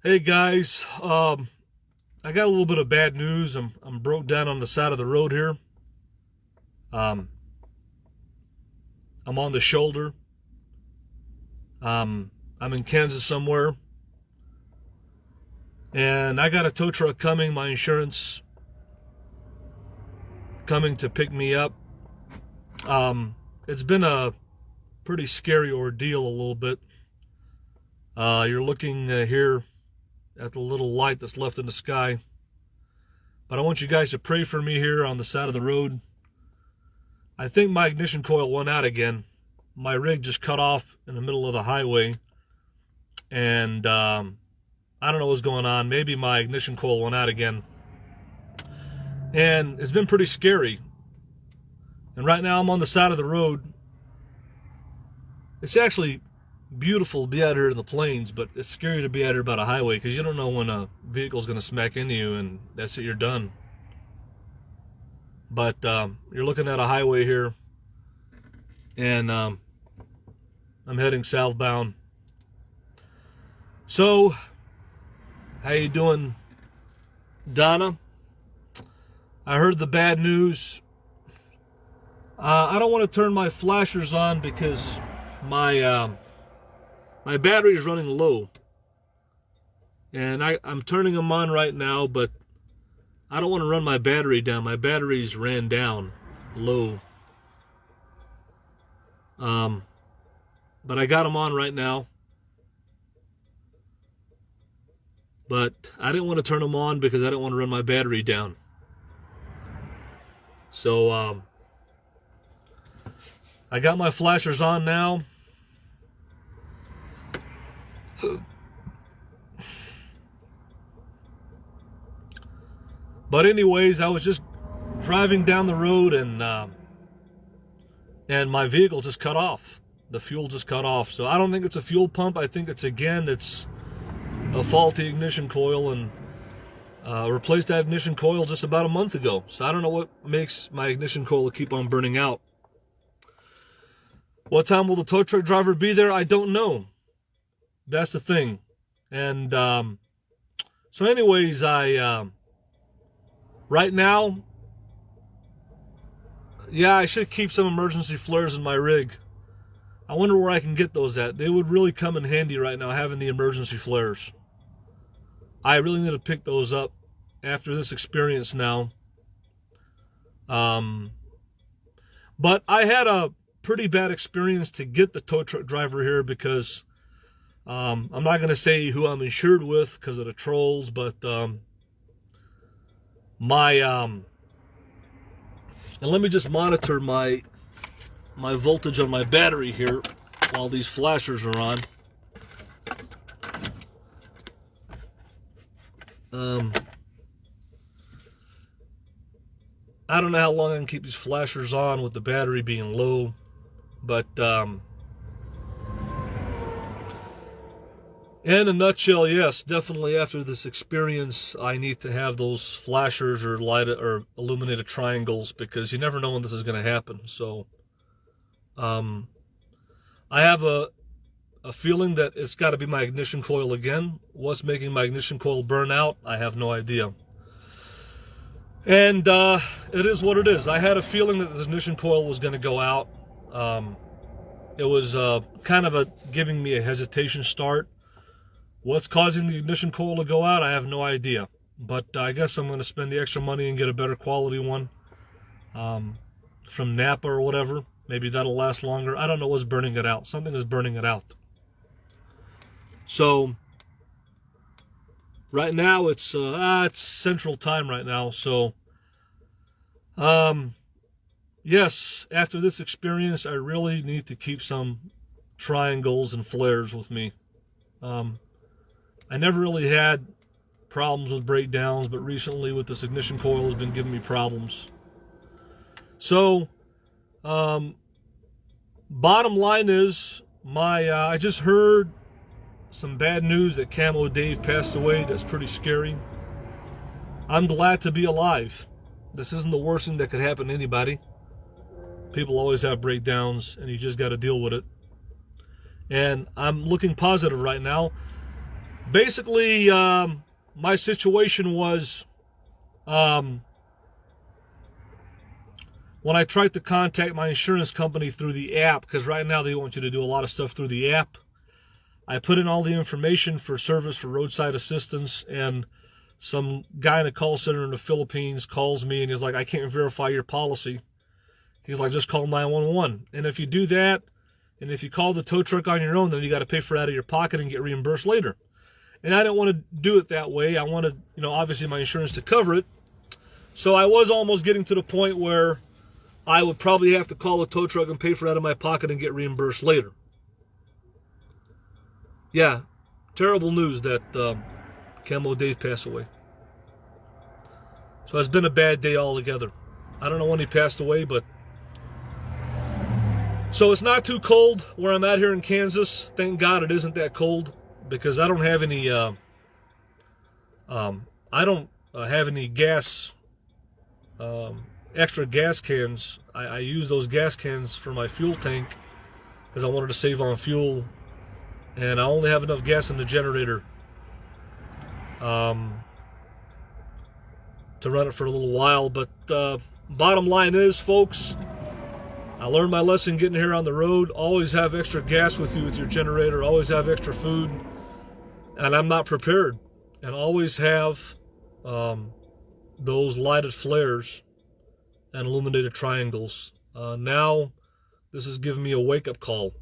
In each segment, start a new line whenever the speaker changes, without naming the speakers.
Hey guys, I got a little bit of bad news. I'm broke down on the side of the road here. Um, I'm on the shoulder. I'm in Kansas somewhere, and I got a tow truck coming. My insurance coming to pick me up. It's been a pretty scary ordeal a little bit. You're looking here at the little light that's left in the sky, but I want you guys to pray for me here on the side of the road. I think my ignition coil went out again. My rig just cut off in the middle of the highway, and I don't know what's going on. Maybe my ignition coil went out again, and it's been pretty scary. And right now I'm on the side of the road. It's actually beautiful to be out here in the plains, but it's scary to be out here by the highway because you don't know when a vehicle's going to smack into you, and that's it, you're done. But you're looking at a highway here, and I'm heading southbound. So, how you doing, Donna? I heard the bad news. I don't want to turn my flashers on because my battery is running low, and I'm turning them on right now, but I don't want to run my battery down. My batteries ran down low. But I got them on right now. But I didn't want to turn them on because I didn't want to run my battery down. So I got my flashers on now. But anyways, I was just driving down the road, and my vehicle just cut off. The fuel just cut off. So I don't think it's a fuel pump. I think it's a faulty ignition coil, and replaced that ignition coil just about a month ago. So I don't know what makes my ignition coil keep on burning out. What time will the tow truck driver be there? I don't know. That's the thing. And so anyways, right now, yeah, I should keep some emergency flares in my rig. I wonder where I can get those at. They would really come in handy right now, having the emergency flares. I really need to pick those up after this experience now. But I had a pretty bad experience to get the tow truck driver here because I'm not going to say who I'm insured with because of the trolls, but and let me just monitor my voltage on my battery here while these flashers are on. I don't know how long I can keep these flashers on with the battery being low, but in a nutshell, yes, definitely after this experience, I need to have those flashers or lighted or illuminated triangles because you never know when this is going to happen. So, I have a feeling that it's got to be my ignition coil again. What's making my ignition coil burn out? I have no idea. And it is what it is. I had a feeling that the ignition coil was going to go out. It was kind of giving me a hesitation start. What's causing the ignition coil to go out? I have no idea. But I guess I'm going to spend the extra money and get a better quality one from Napa or whatever. Maybe that'll last longer. I don't know what's burning it out. Something is burning it out. So right now it's Central Time right now. So yes, after this experience, I really need to keep some triangles and flares with me. I never really had problems with breakdowns, but recently with this ignition coil has been giving me problems. So, bottom line is, I just heard some bad news that Camo Dave passed away. That's pretty scary. I'm glad to be alive. This isn't the worst thing that could happen to anybody. People always have breakdowns, and you just got to deal with it. And I'm looking positive right now. Basically, my situation was, when I tried to contact my insurance company through the app, because right now they want you to do a lot of stuff through the app. I put in all the information for service for roadside assistance, and some guy in a call center in the Philippines calls me and he's like, I can't verify your policy. He's like, just call 911. And if you do that, and if you call the tow truck on your own, then you got to pay for it out of your pocket and get reimbursed later. And I don't want to do it that way. I wanted, obviously my insurance to cover it. So I was almost getting to the point where I would probably have to call a tow truck and pay for it out of my pocket and get reimbursed later. Yeah, terrible news that Camo Dave passed away. So it's been a bad day altogether. I don't know when he passed away, but... So it's not too cold where I'm at here in Kansas. Thank God it isn't that cold, because I don't have any... have any gas... extra gas cans. I use those gas cans for my fuel tank because I wanted to save on fuel, and I only have enough gas in the generator to run it for a little while. But bottom line is, folks, I learned my lesson getting here on the road. Always have extra gas with you with your generator. Always have extra food, and I'm not prepared. And always have those lighted flares and illuminated triangles. Now, this is giving me a wake-up call.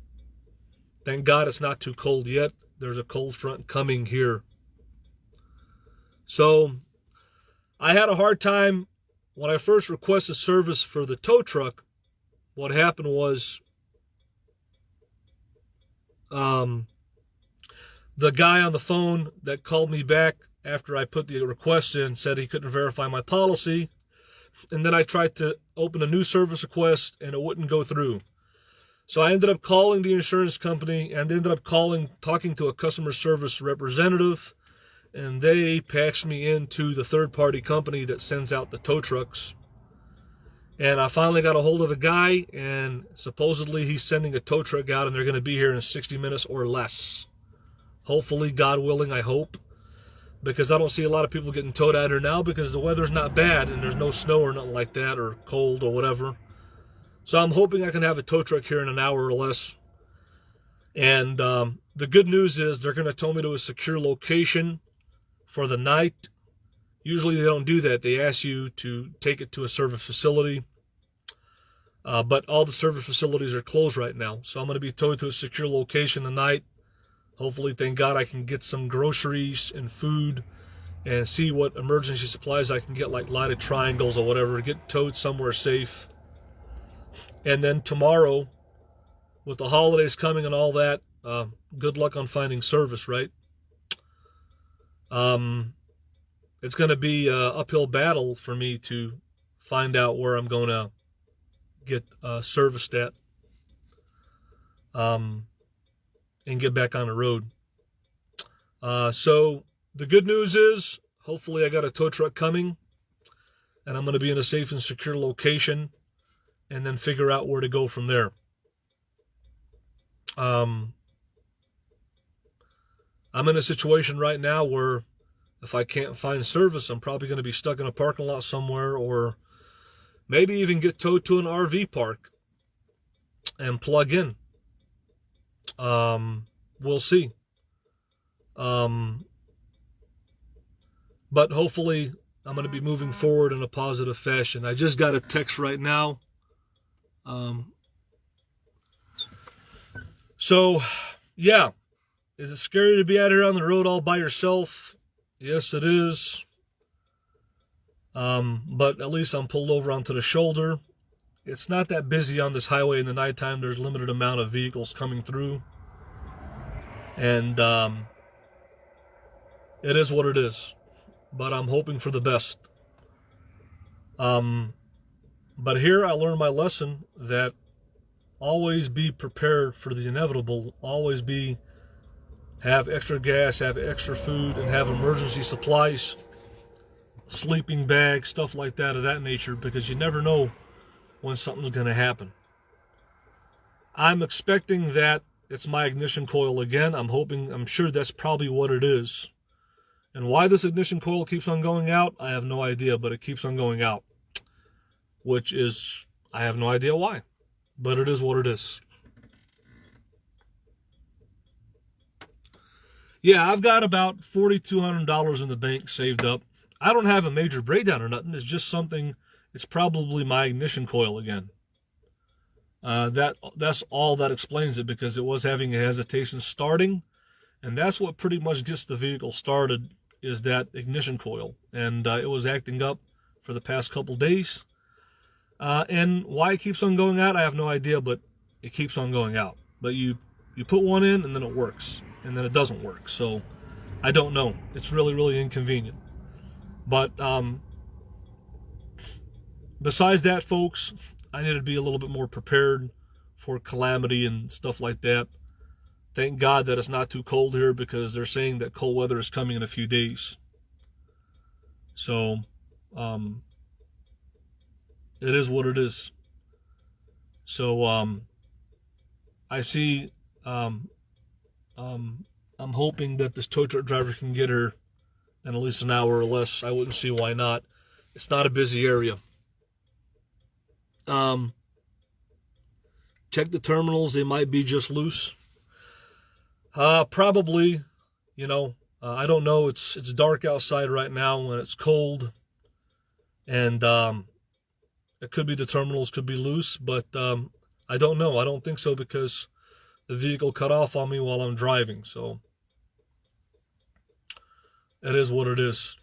Thank God it's not too cold yet. There's a cold front coming here. So, I had a hard time when I first requested service for the tow truck. What happened was, the guy on the phone that called me back after I put the request in said he couldn't verify my policy. And then I tried to open a new service request and it wouldn't go through. So I ended up calling the insurance company and ended up talking to a customer service representative, and they patched me into the third-party company that sends out the tow trucks. And I finally got a hold of a guy, and supposedly he's sending a tow truck out and they're going to be here in 60 minutes or less. Hopefully, God willing, I hope. Because I don't see a lot of people getting towed out here now because the weather's not bad and there's no snow or nothing like that, or cold or whatever. So I'm hoping I can have a tow truck here in an hour or less. And the good news is they're going to tow me to a secure location for the night. Usually they don't do that. They ask you to take it to a service facility. But all the service facilities are closed right now. So I'm going to be towed to a secure location tonight. Hopefully, thank God, I can get some groceries and food and see what emergency supplies I can get, like lighted triangles or whatever, get towed somewhere safe. And then tomorrow, with the holidays coming and all that, good luck on finding service, right? It's going to be an uphill battle for me to find out where I'm going to get serviced at. And get back on the road. So the good news is, hopefully I got a tow truck coming, and I'm going to be in a safe and secure location, and then figure out where to go from there. I'm in a situation right now where if I can't find service, I'm probably going to be stuck in a parking lot somewhere, or maybe even get towed to an RV park and plug in. We'll see. But hopefully I'm going to be moving forward in a positive fashion. I just got a text right now. So, yeah. Is it scary to be out here on the road all by yourself? Yes, it is. But at least I'm pulled over onto the shoulder. It's not that busy on this highway in the nighttime. There's a limited amount of vehicles coming through. And it is what it is. But I'm hoping for the best. But here I learned my lesson that always be prepared for the inevitable. Always have extra gas, have extra food, and have emergency supplies, sleeping bags, stuff like that of that nature, because you never know when something's going to happen. I'm expecting that it's my ignition coil again. I'm sure that's probably what it is. And why this ignition coil keeps on going out, I have no idea, but it keeps on going out. Which is, I have no idea why. But it is what it is. Yeah, I've got about $4,200 in the bank saved up. I don't have a major breakdown or nothing. It's just something, it's probably my ignition coil again. That's all that explains it, because it was having a hesitation starting. And that's what pretty much gets the vehicle started, is that ignition coil. And it was acting up for the past couple days. And why it keeps on going out, I have no idea, but it keeps on going out. But you put one in and then it works, and then it doesn't work. So I don't know. It's really, really inconvenient. But besides that, folks, I need to be a little bit more prepared for calamity and stuff like that. Thank God that it's not too cold here, because they're saying that cold weather is coming in a few days. So it is what it is. So I see, I'm hoping that this tow truck driver can get her in at least an hour or less. I wouldn't see why not. It's not a busy area. Check the terminals. They might be just loose. Probably, I don't know. It's dark outside right now and it's cold. And it could be the terminals could be loose, but I don't know. I don't think so, because the vehicle cut off on me while I'm driving. So it is what it is.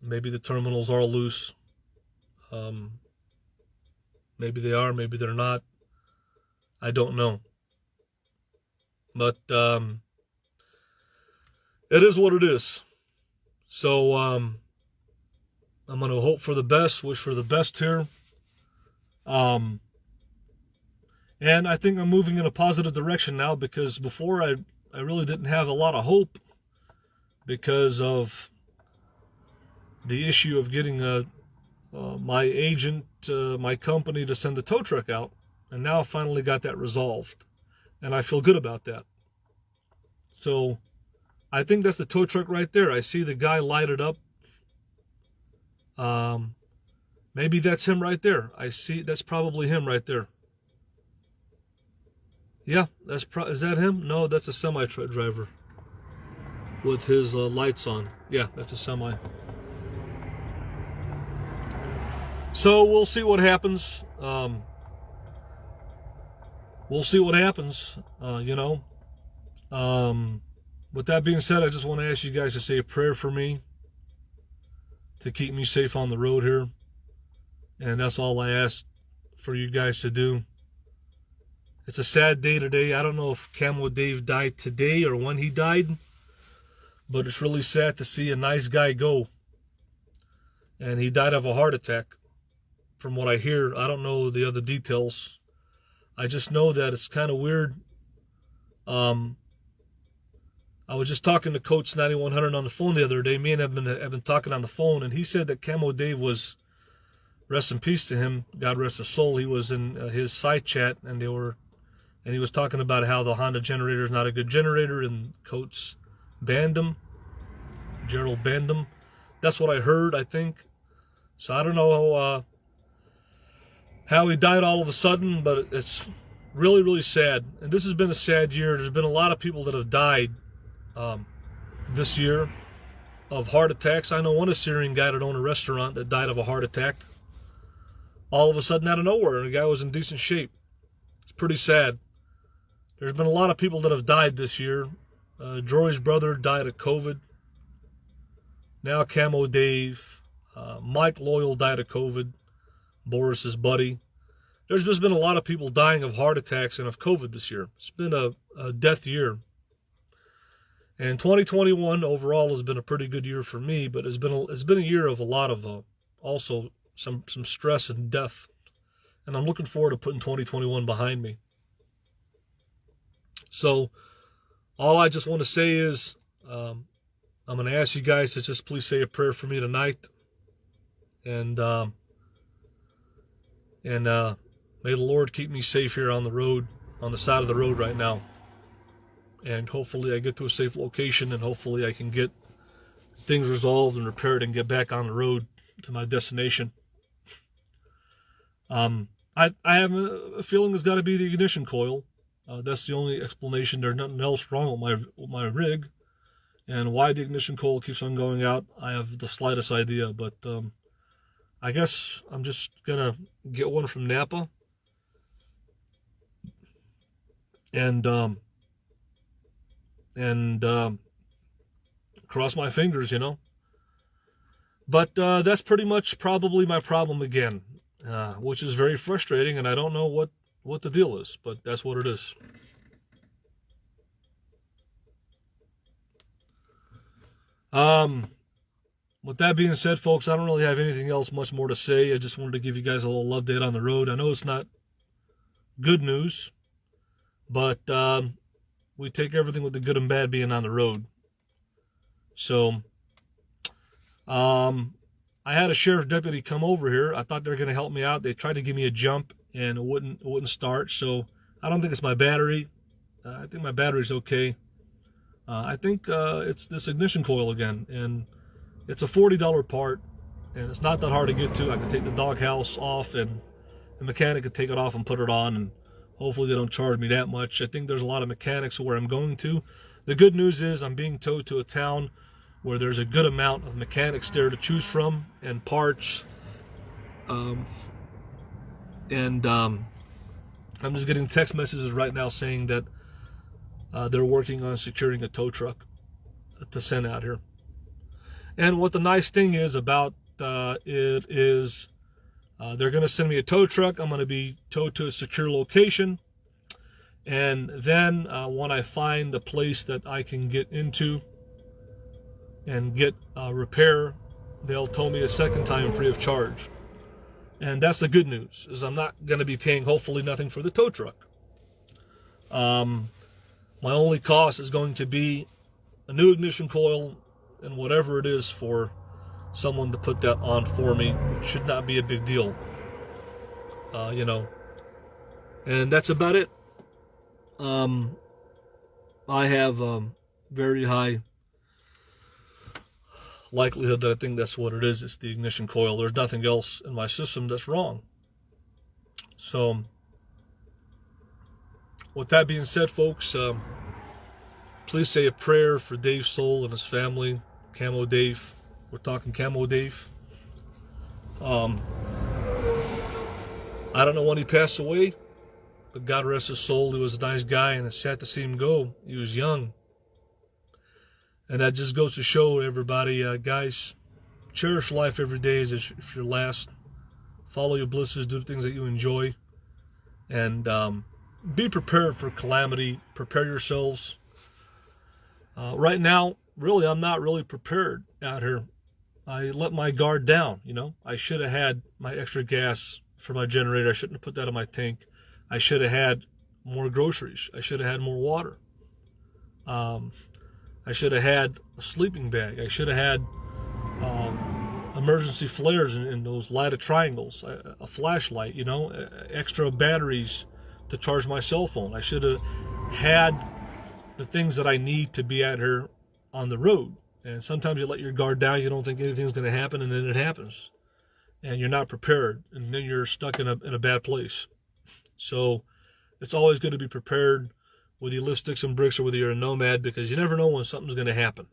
Maybe the terminals are loose. Maybe they are, maybe they're not. I don't know. But it is what it is. So I'm going to hope for the best, wish for the best here. And I think I'm moving in a positive direction now, because before I really didn't have a lot of hope, because of the issue of getting my agent, my company, to send the tow truck out. And now I finally got that resolved. And I feel good about that. So I think that's the tow truck right there. I see the guy lighted up. Maybe that's him right there. I see, that's probably him right there. Yeah, is that him? No, that's a semi-truck driver with his lights on. Yeah, that's a semi. So we'll see what happens. We'll see what happens, With that being said, I just want to ask you guys to say a prayer for me, to keep me safe on the road here. And that's all I ask for you guys to do. It's a sad day today. I don't know if Camo Dave died today or when he died, but it's really sad to see a nice guy go. And he died of a heart attack, from what I hear. I don't know the other details. I just know that it's kind of weird. I was just talking to Coach 9100 on the phone the other day. Me and him have been talking on the phone, and he said that Camo Dave was, rest in peace to him, God rest his soul, he was in his side chat, and he was talking about how the Honda generator is not a good generator, and Coach banned him. Gerald banned him. That's what I heard, I think. So I don't know how he died all of a sudden, but it's really, really sad. And this has been a sad year. There's been a lot of people that have died this year of heart attacks. I know one Assyrian guy that owned a restaurant that died of a heart attack all of a sudden out of nowhere, and the guy was in decent shape. It's pretty sad. There's been a lot of people that have died this year. Jory's brother died of COVID. Now Camo Dave. Mike Loyal died of COVID. Boris's buddy. There's just been a lot of people dying of heart attacks and of COVID this year. It's been a death year. And 2021 overall has been a pretty good year for me, but it's been a year of a lot of also some stress and death. And I'm looking forward to putting 2021 behind me. So all I just want to say is I'm going to ask you guys to just please say a prayer for me tonight. And may the Lord keep me safe here on the road, on the side of the road right now. and hopefully I get to a safe location, and hopefully I can get things resolved and repaired and get back on the road to my destination. I have a feeling it's got to be the ignition coil. That's the only explanation. There's nothing else wrong with my rig, and why the ignition coil keeps on going out, I have the slightest idea. But I guess I'm just gonna get one from Napa and cross my fingers, you know. But that's pretty much probably my problem again, which is very frustrating, and I don't know what the deal is, but that's what it is. With that being said, folks, I don't really have anything else much more to say. I just wanted to give you guys a little update on the road. I know it's not good news, but we take everything with the good and bad being on the road. So, I had a sheriff's deputy come over here. I thought they were going to help me out. They tried to give me a jump, and it wouldn't start. So I don't think it's my battery. I think my battery's okay. I think it's this ignition coil again, and it's a $40 part, and it's not that hard to get to. I could take the doghouse off, and the mechanic could take it off and put it on, and hopefully they don't charge me that much. I think there's a lot of mechanics where I'm going to. The good news is I'm being towed to a town where there's a good amount of mechanics there to choose from, and parts. I'm just getting text messages right now saying that they're working on securing a tow truck to send out here. And what the nice thing is about it is they're going to send me a tow truck. I'm going to be towed to a secure location. And then when I find a place that I can get into and get repair, they'll tow me a second time free of charge. And that's the good news, is I'm not going to be paying, hopefully, nothing for the tow truck. My only cost is going to be a new ignition coil and whatever it is for someone to put that on for me. It should not be a big deal, you know. And that's about it. I have very high likelihood that I think that's what it is. It's the ignition coil. There's nothing else in my system that's wrong. So, with that being said, folks, please say a prayer for Dave's soul and his family. Camo Dave. We're talking Camo Dave. I don't know when he passed away, but God rest his soul. He was a nice guy, and it's sad to see him go. He was young. And that just goes to show everybody, guys, cherish life every day as if you're last. Follow your blisses, do things that you enjoy. And be prepared for calamity. Prepare yourselves. Right now, really, I'm not really prepared out here. I let my guard down, you know. I should have had my extra gas for my generator. I shouldn't have put that in my tank. I should have had more groceries. I should have had more water. I should have had a sleeping bag. I should have had emergency flares in those lighted triangles, a flashlight, you know, extra batteries to charge my cell phone. I should have had the things that I need to be out here on the road. And sometimes you let your guard down, you don't think anything's going to happen, and then it happens. And you're not prepared, and then you're stuck in a bad place. So it's always good to be prepared, whether you lift sticks and bricks or whether you're a nomad, because you never know when something's going to happen.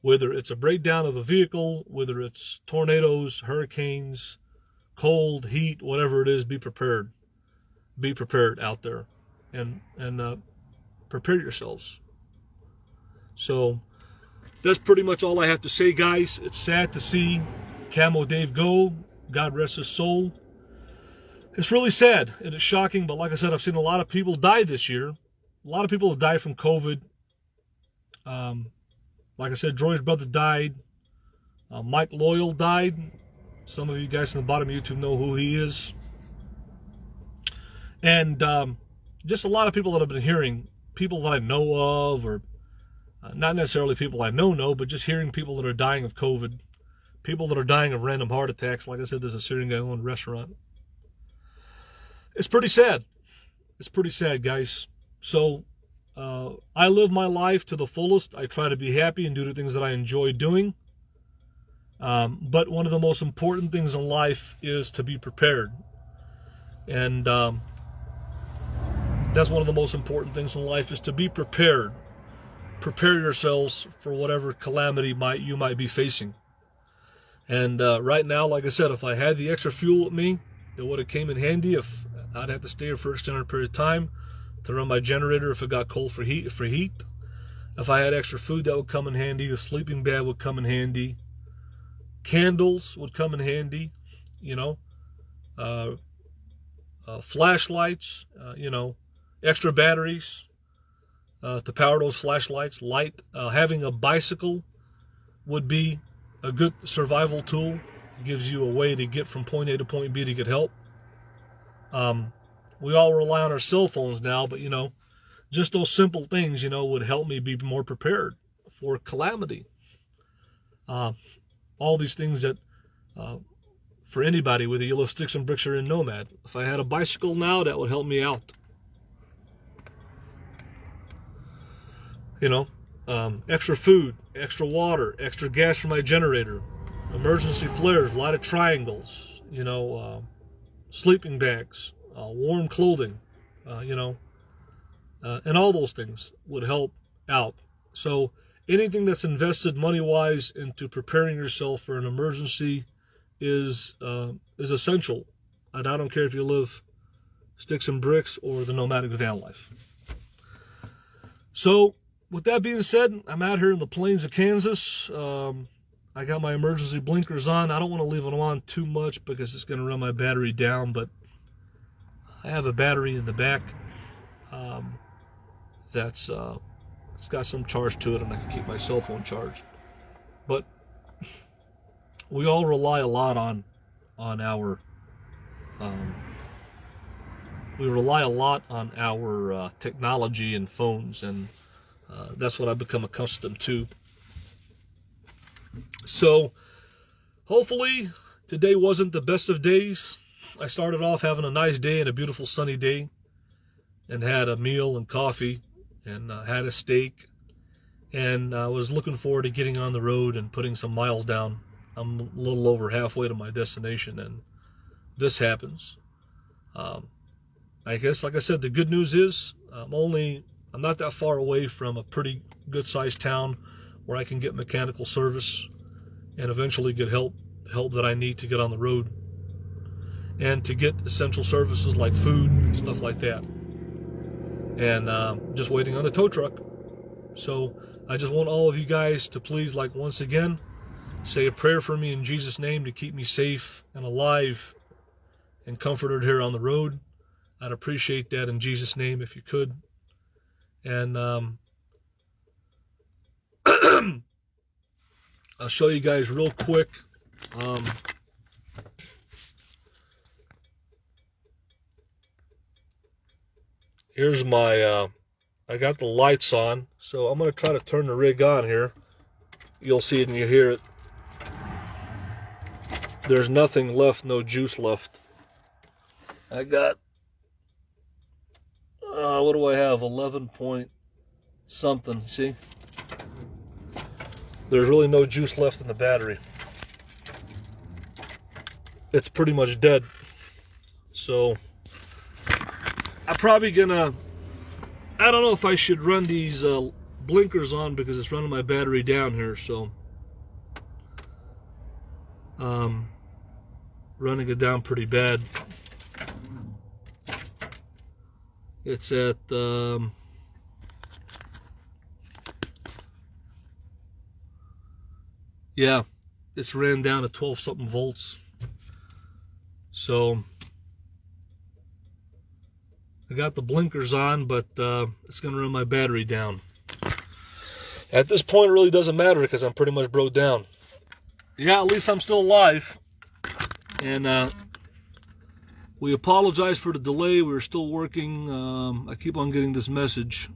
Whether it's a breakdown of a vehicle, whether it's tornadoes, hurricanes, cold, heat, whatever it is, be prepared. Be prepared out there, and prepare yourselves. So that's pretty much all I have to say, guys. It's sad to see Camo Dave go. God rest his soul. It's really sad, and it's shocking, but like I said, I've seen a lot of people die this year. A lot of people have died from COVID. Like I said, Joy's brother died. Mike Loyal died. Some of you guys on the bottom of YouTube know who he is. And just a lot of people that I've been hearing, people that I know of, or not necessarily people I know, but just hearing people that are dying of COVID, people that are dying of random heart attacks. Like I said, there's a Syrian guy who owned a restaurant. It's pretty sad. It's pretty sad, guys. So I live my life to the fullest. I try to be happy and do the things that I enjoy doing. But one of the most important things in life is to be prepared. And that's one of the most important things in life, is to be prepared. Prepare yourselves for whatever calamity you might be facing. And right now, like I said, if I had the extra fuel with me, it would have came in handy. If I'd have to stay here for an extended period of time to run my generator if it got cold for heat. If I had extra food, that would come in handy. The sleeping bag would come in handy. Candles would come in handy. Flashlights. Extra batteries to power those flashlights. Having a bicycle would be a good survival tool. It gives you a way to get from point A to point B to get help. We all rely on our cell phones now, but just those simple things, would help me be more prepared for calamity. All these things that, for anybody, whether you live sticks and bricks or in Nomad, if I had a bicycle now, that would help me out. Extra food, extra water, extra gas for my generator, emergency flares, a lot of triangles, sleeping bags, warm clothing, and all those things would help out. So anything that's invested money-wise into preparing yourself for an emergency is essential. And I don't care if you live sticks and bricks or the nomadic van life. So with that being said, I'm out here in the plains of Kansas. I got my emergency blinkers on. I don't want to leave them on too much because it's going to run my battery down, but I have a battery in the back that's it's got some charge to it, and I can keep my cell phone charged. But we all rely a lot on our technology and phones, and that's what I've become accustomed to. So hopefully today wasn't the best of days. I started off having a nice day and a beautiful sunny day, and had a meal and coffee, and had a steak, and I was looking forward to getting on the road and putting some miles down. I'm a little over halfway to my destination, and this happens. I guess, like I said, the good news is I'm not that far away from a pretty good sized town where I can get mechanical service and eventually get help that I need to get on the road, and to get essential services like food and stuff like that. And just waiting on the tow truck. So I just want all of you guys to please, once again, say a prayer for me in Jesus' name to keep me safe and alive and comforted here on the road. I'd appreciate that in Jesus' name if you could. And I'll show you guys real quick. Here's my, I got the lights on, so I'm going to try to turn the rig on here. You'll see it and you hear it. There's nothing left, no juice left. I got, what do I have, 11 point something, see? There's really no juice left in the battery. It's pretty much dead. So I'm probably gonna, I don't know if I should run these blinkers on because it's running my battery down here. So running it down pretty bad. It's at yeah, it's ran down to 12 something volts. So I got the blinkers on, but it's going to run my battery down. At this point, it really doesn't matter because I'm pretty much broke down. Yeah, at least I'm still alive. And we apologize for the delay. We're still working. I keep on getting this message.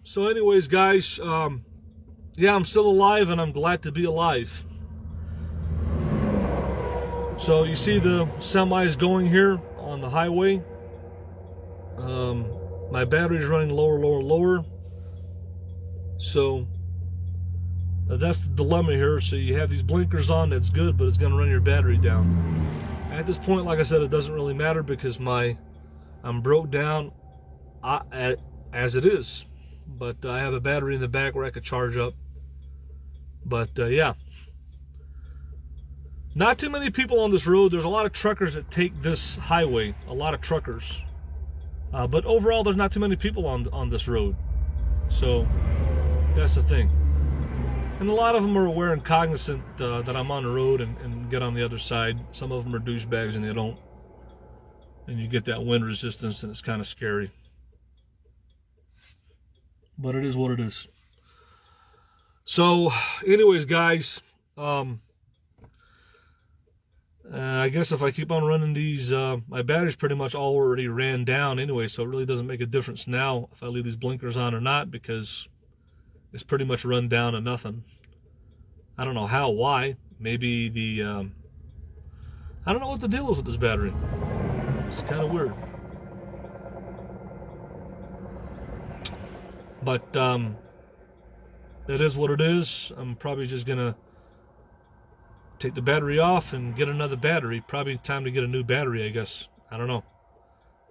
So anyways, guys, yeah, I'm still alive, and I'm glad to be alive. So you see the semis going here on the highway. my battery is running lower, lower, lower. So that's the dilemma here. So you have these blinkers on, that's good, but it's going to run your battery down. At this point, like I said, it doesn't really matter because I'm broke down as it is. But I have a battery in the back where I could charge up. But yeah. Not too many people on this road. There's a lot of truckers that take this highway. A lot of truckers. But overall, there's not too many people on this road. So that's the thing. And a lot of them are aware and cognizant that I'm on the road and get on the other side. Some of them are douchebags and they don't. And you get that wind resistance and it's kind of scary. But it is what it is. So anyways, guys, I guess if I keep on running these, my battery's pretty much already ran down anyway, so it really doesn't make a difference now if I leave these blinkers on or not, because it's pretty much run down to nothing. I don't know how, why. Maybe I don't know what the deal is with this battery. It's kind of weird. But it is what it is. I'm probably just gonna take the battery off and get another battery. Probably time to get a new battery, I guess. I don't know.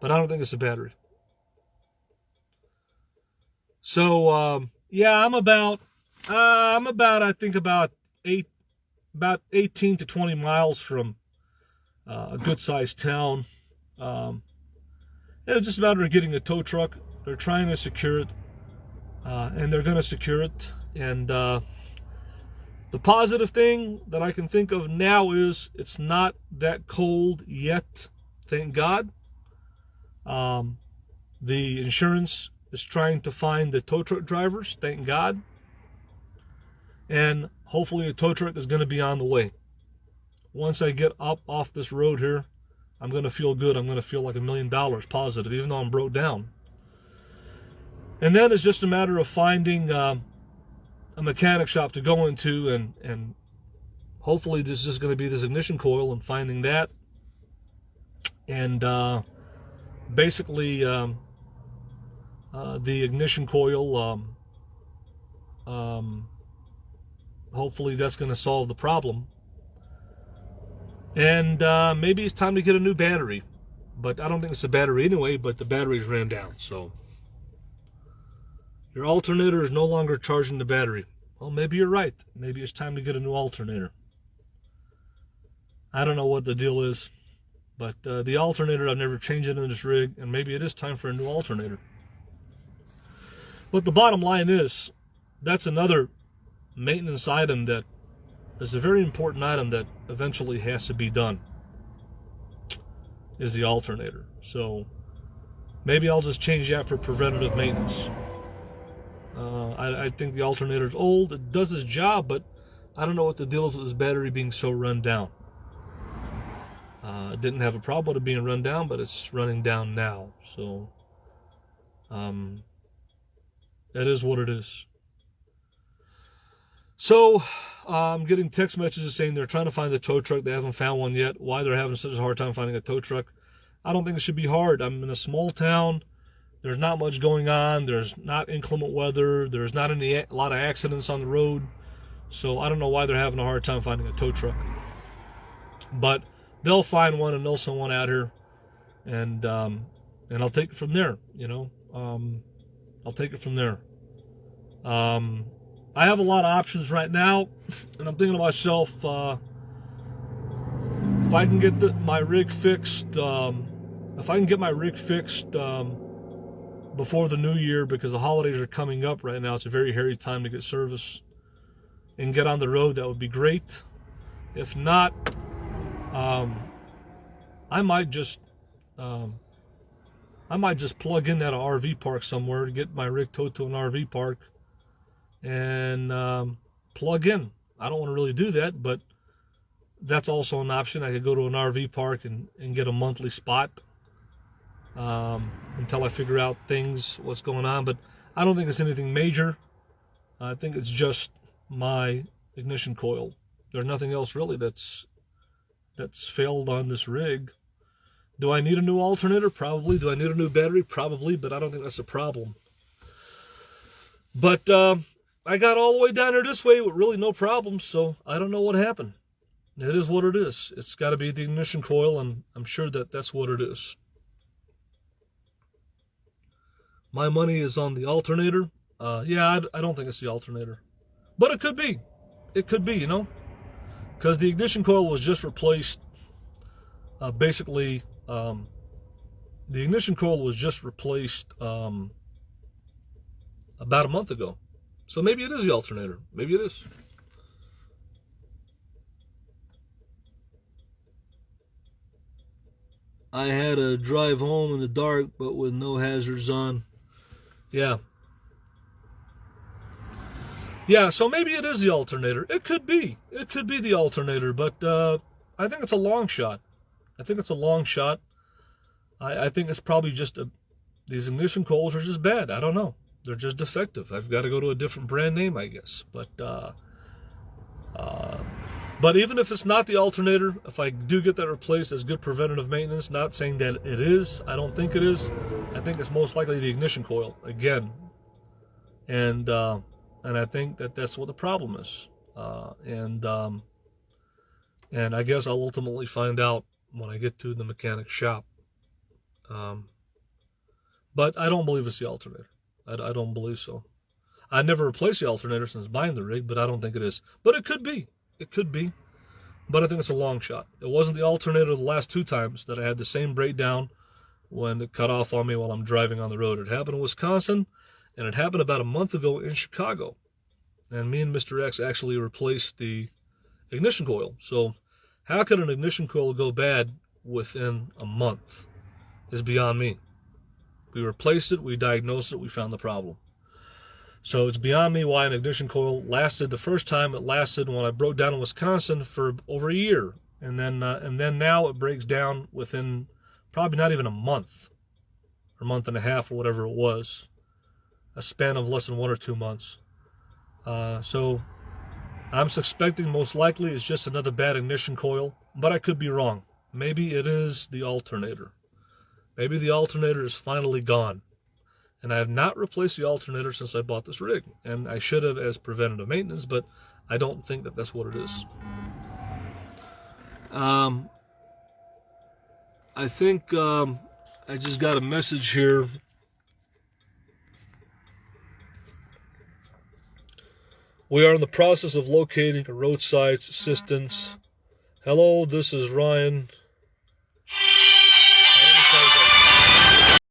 But I don't think it's a battery. So, yeah, I'm about I think about 18 to 20 miles from a good-sized town. It's just a matter of getting a tow truck. They're trying to secure it, and they're going to secure it. And the positive thing that I can think of now is it's not that cold yet, thank God. The insurance is trying to find the tow truck drivers, thank God. And hopefully the tow truck is going to be on the way. Once I get up off this road here, I'm going to feel good. I'm going to feel like $1 million positive, even though I'm broke down. And then it's just a matter of finding a mechanic shop to go into, and hopefully this is going to be this ignition coil, and finding that, and basically the ignition coil, hopefully that's going to solve the problem. And maybe it's time to get a new battery, but I don't think it's a battery anyway, but the batteries ran down. So your alternator is no longer charging the battery. Well, maybe you're right. Maybe it's time to get a new alternator. I don't know what the deal is, but the alternator, I've never changed it in this rig, and maybe it is time for a new alternator. But the bottom line is, that's another maintenance item that is a very important item that eventually has to be done, is the alternator. So maybe I'll just change that for preventative maintenance. I think the alternator is old. It does its job, but I don't know what the deal is with this battery being so run down. It didn't have a problem with it being run down, but it's running down now. So that is what it is. So I'm getting text messages saying they're trying to find the tow truck. They haven't found one yet. Why they're having such a hard time finding a tow truck, I don't think it should be hard. I'm in a small town. There's not much going on. There's not inclement weather. There's not a lot of accidents on the road. So I don't know why they're having a hard time finding a tow truck. But they'll find one and they'll send one out here, and I'll take it from there. You know, I'll take it from there. I have a lot of options right now, and I'm thinking to myself, if I can get my rig fixed, before the new year, because the holidays are coming up right now. It's a very hairy time to get service and get on the road. That would be great. If not, I might just plug in at an RV park somewhere to get my rig towed to an RV park and plug in. I don't want to really do that, but that's also an option. I could go to an RV park and get a monthly spot until I figure out what's going on. But I don't think it's anything major. I think it's just my ignition coil. There's nothing else really that's failed on this rig. Do I need a new alternator? Probably. Do I need a new battery? Probably, but I don't think that's a problem. But I got all the way down here this way with really no problems, so I don't know what happened. It is what it is. It's got to be the ignition coil, and I'm sure that that's what it is. My money is on the alternator. Yeah, I don't think it's the alternator. But it could be. It could be, you know. Because the ignition coil was just replaced. Basically, the ignition coil was just replaced about a month ago. So maybe it is the alternator. Maybe it is. I had a drive home in the dark, but with no hazards on. Yeah. Yeah, so maybe it is the alternator. It could be. It could be the alternator, but I think it's a long shot. I think it's a long shot. I think it's probably just these ignition coils are just bad. I don't know. They're just defective. I've got to go to a different brand name, I guess. But even if it's not the alternator, if I do get that replaced as good preventative maintenance, not saying that it is, I don't think it is. I think it's most likely the ignition coil again, and I think that that's what the problem is. And I guess I'll ultimately find out when I get to the mechanic shop. But I don't believe it's the alternator. I don't believe so. I never replaced the alternator since buying the rig, but I don't think it is. But it could be. It could be. But I think it's a long shot. It wasn't the alternator the last 2 times that I had the same breakdown when it cut off on me while I'm driving on the road. It happened in Wisconsin, and it happened about a month ago in Chicago. And me and Mr. X actually replaced the ignition coil. So how could an ignition coil go bad within a month is beyond me. We replaced it, we diagnosed it, we found the problem. So it's beyond me why an ignition coil lasted the first time. It lasted when I broke down in Wisconsin for over a year. And then now it breaks down within probably not even a month, or a month and a half, or whatever it was. A span of less than 1 or 2 months. So I'm suspecting most likely it's just another bad ignition coil, but I could be wrong. Maybe it is the alternator. Maybe the alternator is finally gone. And I have not replaced the alternator since I bought this rig. And I should have as preventative maintenance, but I don't think that that's what it is. I think I just got a message here. We are in the process of locating a roadside assistance. Hello, this is Ryan.